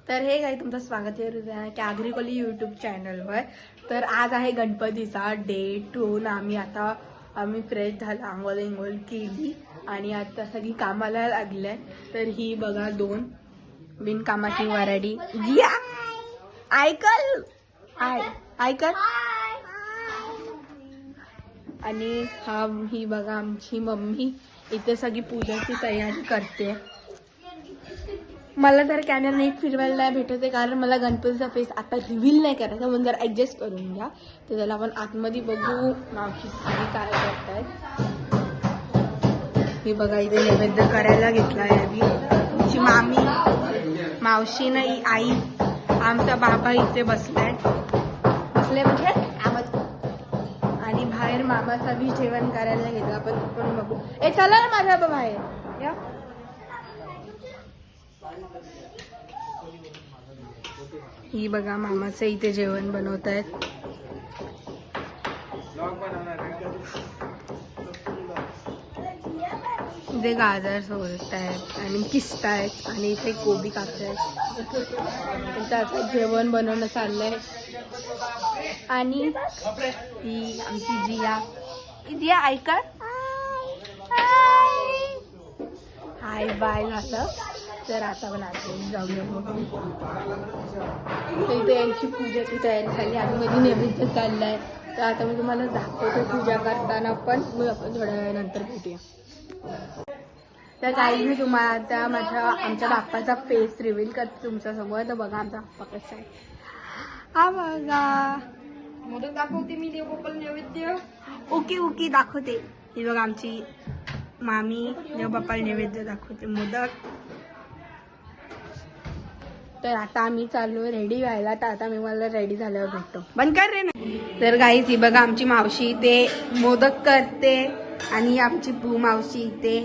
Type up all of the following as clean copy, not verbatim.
तर हे काही तुमचं स्वागत आहे कॅगरी कोली यूट्यूब चॅनलवर. तर आज आहे गणपतीचा डे 2. आम्ही फ्रेश झालो, आंघोळ केली आणि आता सगळी कामाला लागले. तर ही बघा 2 बिनकामाची वराडी. जिया ऐकल ऐकल. आणि ही बघा आमची मम्मी इथे सगळी पूजाची तयारी करते. मला तर कॅमेरा नीट फिरवायला नाही भेटत आहे कारण मला गणपतीचा फेस आता रिव्हील नाही करायचा, म्हणून जर ऍडजस्ट करून घ्या. तर त्याला आपण आतमध्ये बघू मावशी काय करतायत. हे बघा इथे नैवेद्य करायला घेतलाय आधी आमची मावशी नाही आई. आमचा बाबा इथे बसले म्हणजे आमत. आणि बाहेर मामाचा बी जेवण करायला घेतलं. आपण बघू. चला ना माझा बाबा बाहेर या. ही बघा मामाचं इथे जेवण बनवत आहेत. इथे गाजर सोलत आहेत आणि किसतायत आणि इथे कोबी कापतायत. त्याचं जेवण बनवणं चाललंय. आणि ही आमची जिया ऐका हाय बाय झालं. तर आता पण जाऊया बघू. इथे यांची पूजाची तयारी झाली. आम्ही मध्ये नैवेद्य चाललाय. तर आता मी तुम्हाला दाखवतो पूजा करताना पण. मग आपण थोड्या वेळानंतर भेटूया. तर काही मी तुम्हाला आता आमच्या बाप्पाचा फेस रिव्हील करते तुमच्यासमोर. तर बघा आमचा बाप्पा कसा आहे. हा बघा मोदक दाखवते मी देवबाप्पाला नैवेद्य. ओके दाखवते. ही बघा आमची मामी देवबाप्पाला नैवेद्य दाखवते मोदक. तर आता आम्ही चाललो रेडी व्हायला. तर आता मी मला रेडी झाल्यावर भेटतो. बंद कर रे ना. तर गाईज ही बघा आमची मावशी इथे मोदक करते आणि आमची भू मावशी इथे.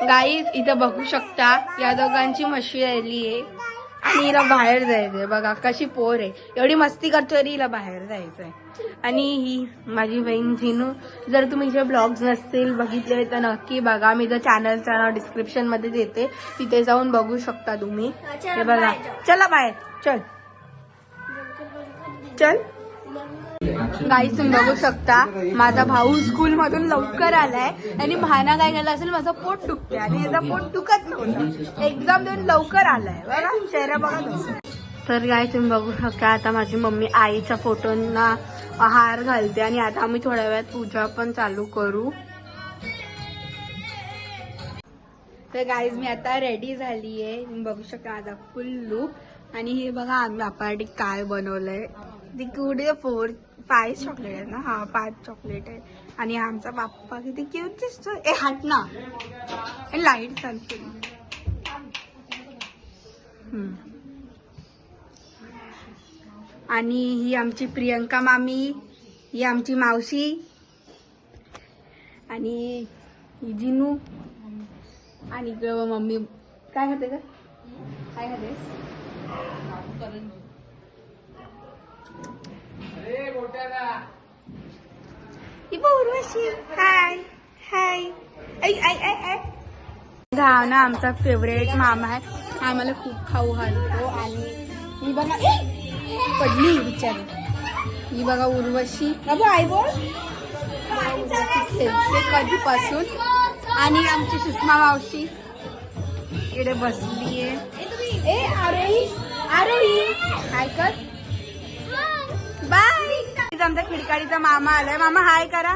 गाईज इथं बघू शकता या दोघांची मशी राहिली आहे आणि हिला बाहेर जायचंय. बघा कशी पोर आहे, एवढी मस्ती करतोय तरी हिला बाहेर जायचंय. आणि ही माझी बहीण जिनू. जर तुम्ही जे ब्लॉग्स नसतील बघितले तर नक्की बघा. मी जर चॅनलचं नाव डिस्क्रिप्शन मध्ये देते, तिथे जाऊन बघू शकता तुम्ही. हे बघा चला बाहेर चल. गाईस तुम्ही बघू शकता माझा भाऊ स्कूल मधून लवकर आलाय आणि भाना काय केलं असेल माझं पोट दुखते आणि याचा पोट दुखत नव्हतं. एक्झाम देऊन लवकर आलाय बघा. चेहरा बघा. तर गाईस तुम्ही बघू शकता आता माझी मम्मी आईच्या फोटोंना हार घालते आणि आता आम्ही थोड्या वेळात पूजा पण चालू करू. तर गाईज मी आता रेडी झालीये. तुम्ही बघू शकता माझा फुल लुक. आणि हे बघा आम्ही बाप्पासाठी काय बनवलंय. ती कुठे 5 चॉकलेट आहे ना. हा 5 चॉकलेट आहे. आणि आमचा बाप्पा किती क्यूट दिसतोय. हाट ना लाईट चालते. आणि ही आमची प्रियंका मामी, ही आमची मावशी आणि ही जिनू. आणि मम्मी काय खाते का काय खाते. हाय हाय हा ना आमचा फेवरेट मामा आहे. हा आम्हाला खूप खाऊ घालतो. आणि ही बघा पडली बिचारी. ही बघा उर्वशी. आई बोल खेळते कधीपासून. आणि आमची सुषमा मावशी इकडे बसलीये. आरोही ऐकत बाय. आमचा खिडकाळीचा मामा आलाय. मामा हाय करा.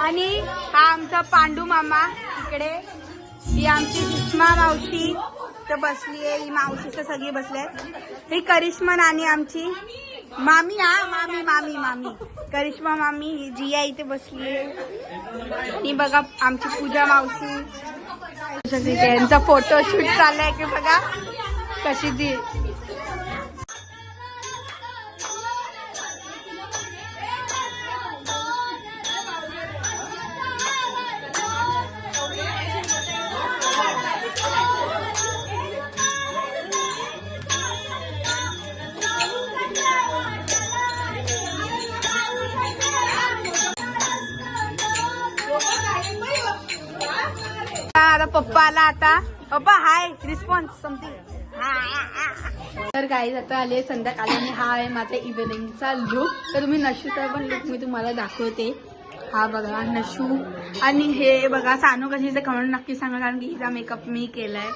आणि हा आमचा पांडू मामा इकडे. ही आमची सुषमा मावशी तर बसलीये. ही मावशी तर सगळी बसले. ही करिश्मा नानी आमची मामी. मामी करिश्मा मामी. ही जिया इथे बसलीये. ही बघा आमची पूजा मावशी. यांचा फोटोशूट चाललाय की बघा कशी ती. आता पप्पा आला आता. पप्पा हाय रिस्पॉन्स समथिंग. तर काही आता आले संध्याकाळी आणि हा आहे माझा इव्हिनिंगचा लुक. तर तुम्ही नशूचा पण लुक मी तुम्हाला दाखवते. हा बघा नशू. आणि हे बघा सानू कशीचे कमेंट नक्की सांगा कारण की हिचा मेकअप मी केलाय.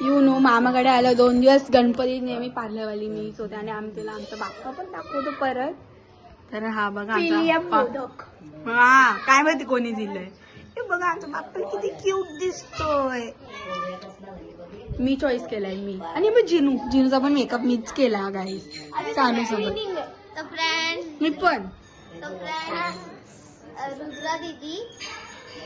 यू नो मामाकडे आलं 2 दिवस गणपती नेहमी पार्लरवाली मीच होते आणि आम्ही तुला आमचा बाप्पा पण दाखवतो परत. तर हा बघा हा काय माहिती कोणी दिलंय. हे बघा आमचा बाप्पा किती क्यूट दिसतोय. मी चॉईस केलाय मी. आणि मग जिनूचा पण मेकअप मीच केला गाईस सानू सोबत. मी पण रुद्रा दीदी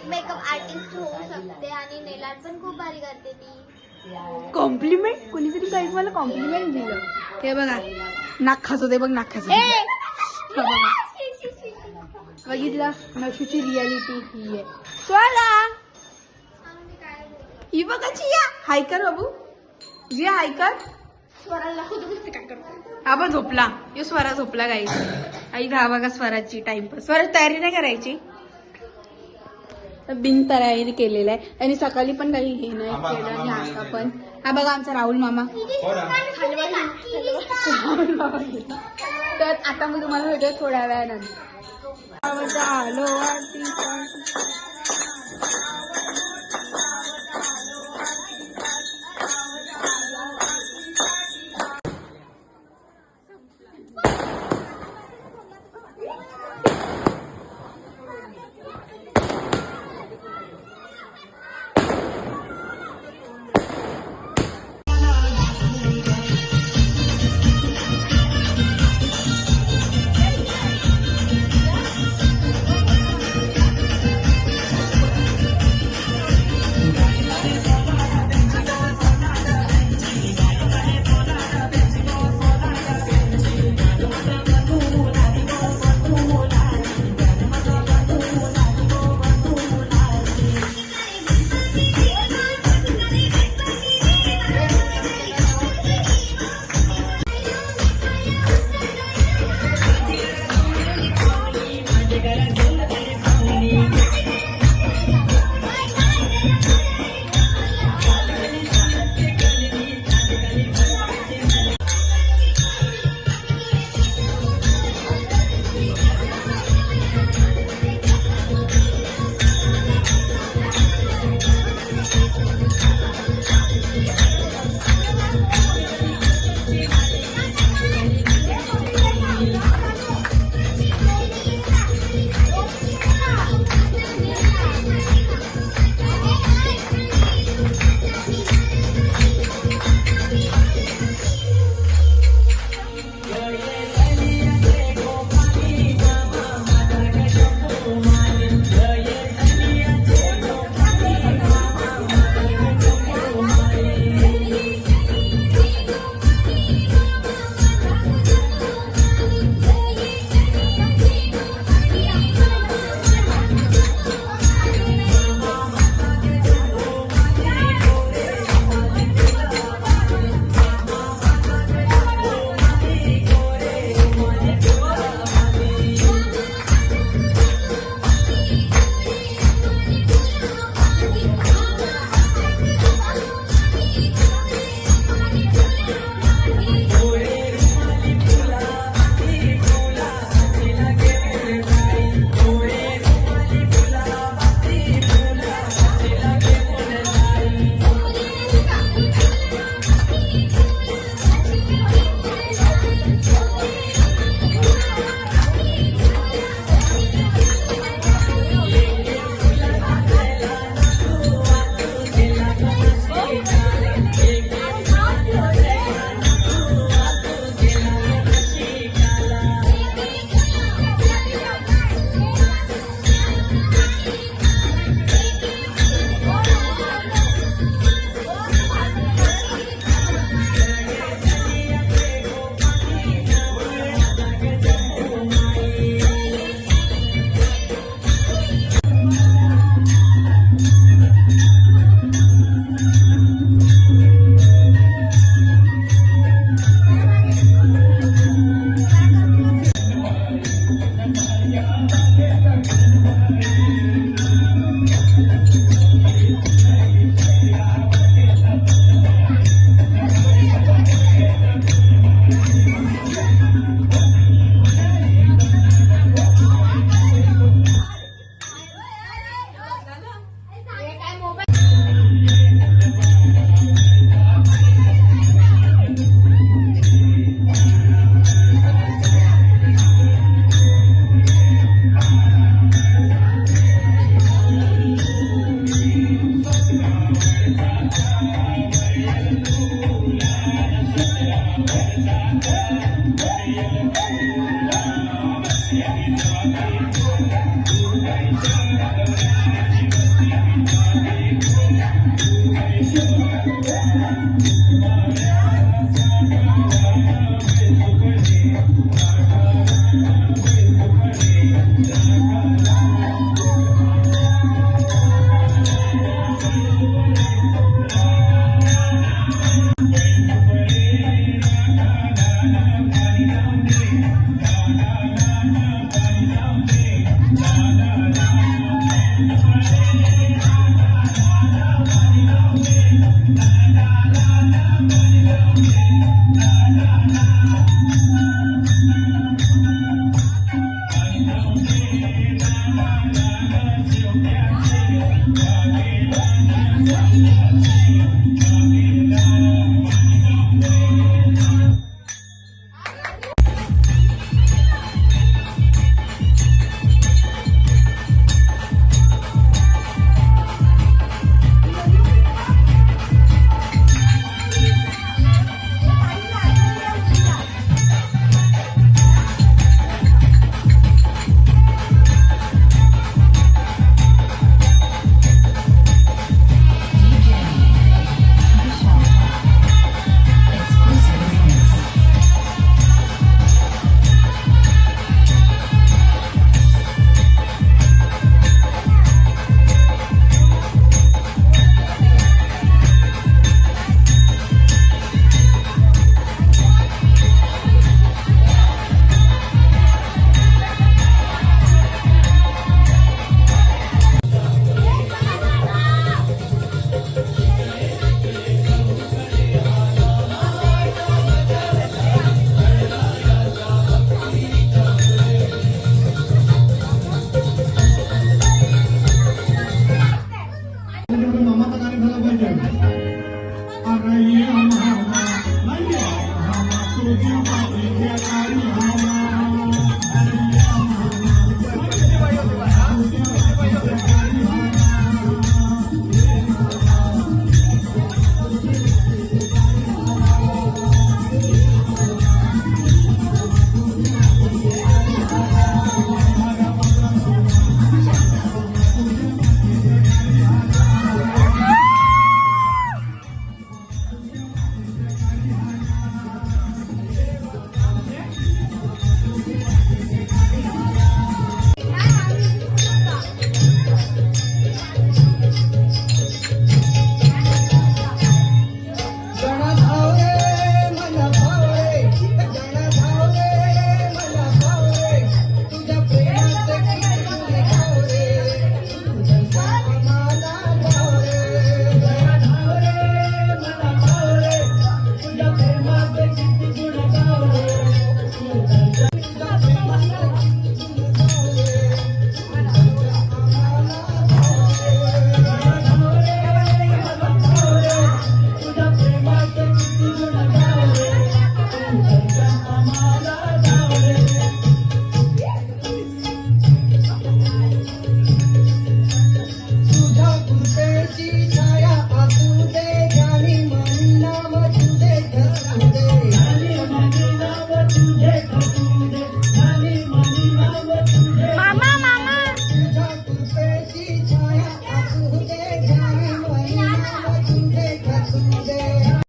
मेकअप आर्टिस्ट होऊ शकते आणि नेल आर्ट पण खूप भारी करते ती. कॉम्प्लिमेंट कोणीतरी काही मला कॉम्प्लिमेंट दिलं. हे बघा नाक खासवते बघ नाक खासवते. बघितलं नशूची रियालिटी ही आहे. स्वरा ही बघाची या हाय कर बाबू जी हाय कर. स्वराला काय करतो. हा पण झोपला. यो स्वरा झोपला गाई. आई घा बघा स्वराची टाइमपास. स्वरा तयारी नाही करायची. बिन तयारी केलेला आहे आणि सकाळी पण काही हे नाही केलं आणि आता पण. हा बघा आमचा राहुल मामा. तर आता मी तुम्हाला भेटू थोड्या वेळानंतर. आलो